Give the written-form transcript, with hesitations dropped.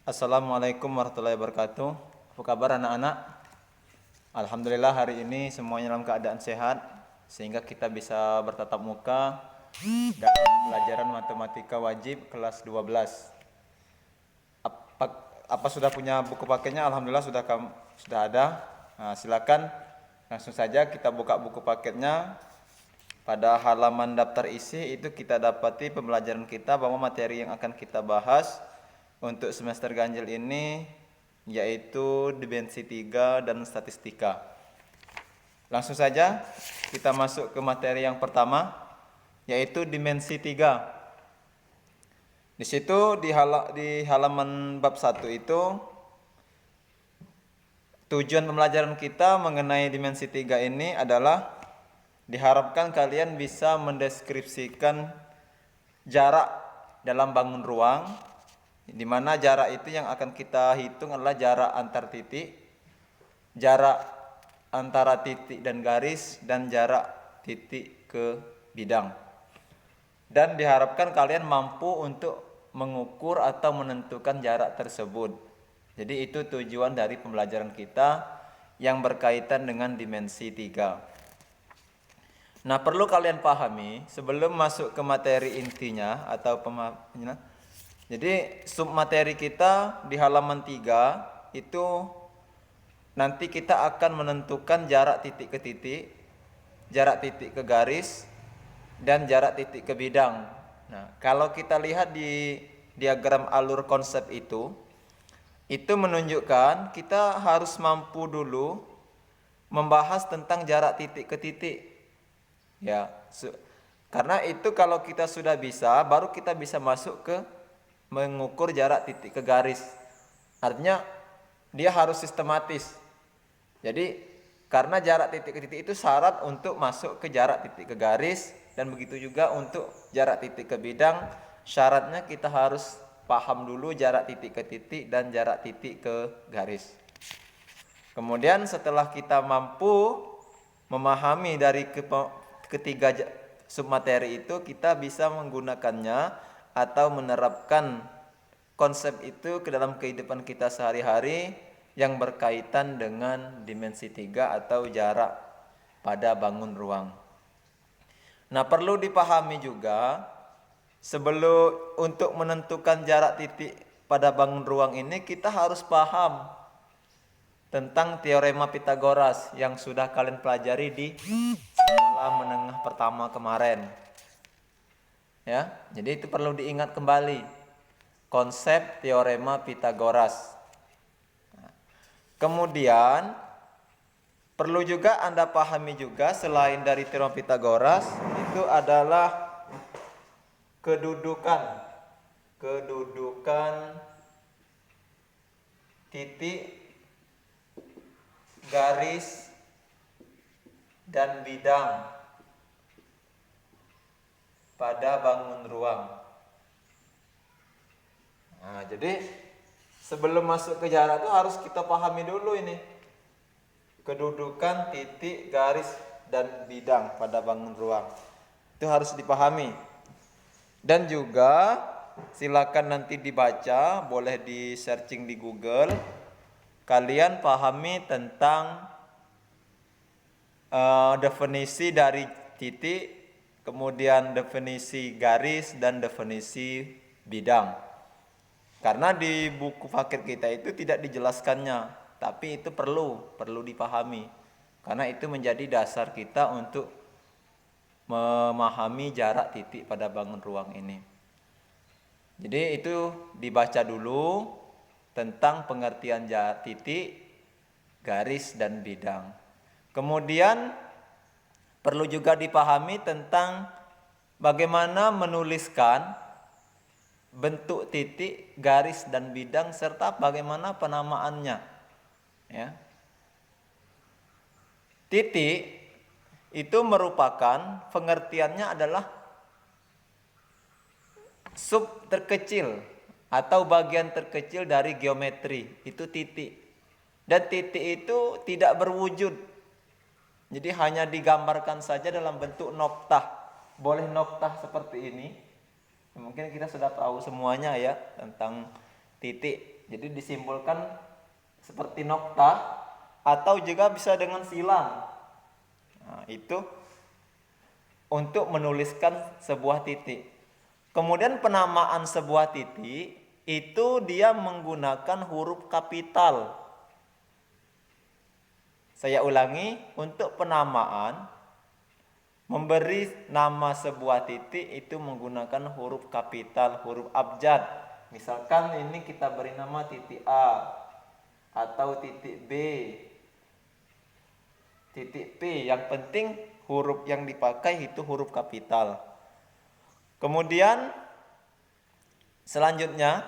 Assalamualaikum warahmatullahi wabarakatuh. Apa kabar anak-anak? Alhamdulillah hari ini semuanya dalam keadaan sehat sehingga kita bisa bertatap muka dalam pelajaran matematika wajib kelas 12. Apa, apa sudah punya buku paketnya? Alhamdulillah sudah ada. Nah, silakan langsung saja kita buka buku paketnya. Pada halaman daftar isi itu kita dapati pembelajaran kita bahwa materi yang akan kita bahas untuk semester ganjil ini yaitu dimensi 3 dan statistika. Langsung saja kita masuk ke materi yang pertama yaitu dimensi 3. Di situ di halaman bab 1 itu tujuan pembelajaran kita mengenai dimensi 3 ini adalah diharapkan kalian bisa mendeskripsikan jarak dalam bangun ruang, di mana jarak itu yang akan kita hitung adalah jarak antar titik, jarak antara titik dan garis, dan jarak titik ke bidang. Dan diharapkan kalian mampu untuk mengukur atau menentukan jarak tersebut. Jadi itu tujuan dari pembelajaran kita yang berkaitan dengan dimensi 3. Nah, perlu kalian pahami sebelum masuk ke materi intinya atau jadi submateri kita di halaman 3 itu nanti kita akan menentukan jarak titik ke titik, jarak titik ke garis, dan jarak titik ke bidang. Nah, kalau kita lihat di diagram alur konsep itu menunjukkan kita harus mampu dulu membahas tentang jarak titik ke titik. Ya, karena itu kalau kita sudah bisa, baru kita bisa masuk ke mengukur jarak titik ke garis. Artinya dia harus sistematis. Jadi karena jarak titik ke titik itu syarat untuk masuk ke jarak titik ke garis, dan begitu juga untuk jarak titik ke bidang, syaratnya kita harus paham dulu jarak titik ke titik dan jarak titik ke garis. Kemudian setelah kita mampu memahami dari ketiga submateri itu, kita bisa menggunakannya atau menerapkan konsep itu ke dalam kehidupan kita sehari-hari yang berkaitan dengan dimensi 3 atau jarak pada bangun ruang. Nah, perlu dipahami juga sebelum untuk menentukan jarak titik pada bangun ruang ini, kita harus paham tentang teorema Pitagoras yang sudah kalian pelajari di sekolah menengah pertama kemarin. Ya, jadi itu perlu diingat kembali konsep teorema Pitagoras. Kemudian perlu juga Anda pahami juga selain dari teorema Pitagoras itu adalah kedudukan titik, garis, dan bidang pada bangun ruang. Nah, jadi sebelum masuk ke jarak itu harus kita pahami dulu ini kedudukan titik, garis, dan bidang pada bangun ruang. Itu harus dipahami. Dan juga silakan nanti dibaca, boleh di searching di Google. Kalian pahami tentang definisi dari titik, kemudian definisi garis, dan definisi bidang. Karena di buku paket kita itu tidak dijelaskannya, tapi itu perlu dipahami. Karena itu menjadi dasar kita untuk memahami jarak titik pada bangun ruang ini. Jadi itu dibaca dulu tentang pengertian jarak titik, garis, dan bidang. Kemudian perlu juga dipahami tentang bagaimana menuliskan bentuk titik, garis, dan bidang serta bagaimana penamaannya. Ya. Titik itu merupakan pengertiannya adalah sub terkecil atau bagian terkecil dari geometri, itu titik. Dan titik itu tidak berwujud. Jadi hanya digambarkan saja dalam bentuk noktah. Boleh noktah seperti ini. Mungkin kita sudah tahu semuanya ya tentang titik. Jadi disimbolkan seperti noktah atau juga bisa dengan silang. Nah, itu untuk menuliskan sebuah titik. Kemudian penamaan sebuah titik itu dia menggunakan huruf kapital. Saya ulangi, untuk penamaan memberi nama sebuah titik itu menggunakan huruf kapital, huruf abjad. Misalkan ini kita beri nama titik A atau titik B, titik P. Yang penting huruf yang dipakai itu huruf kapital. Kemudian selanjutnya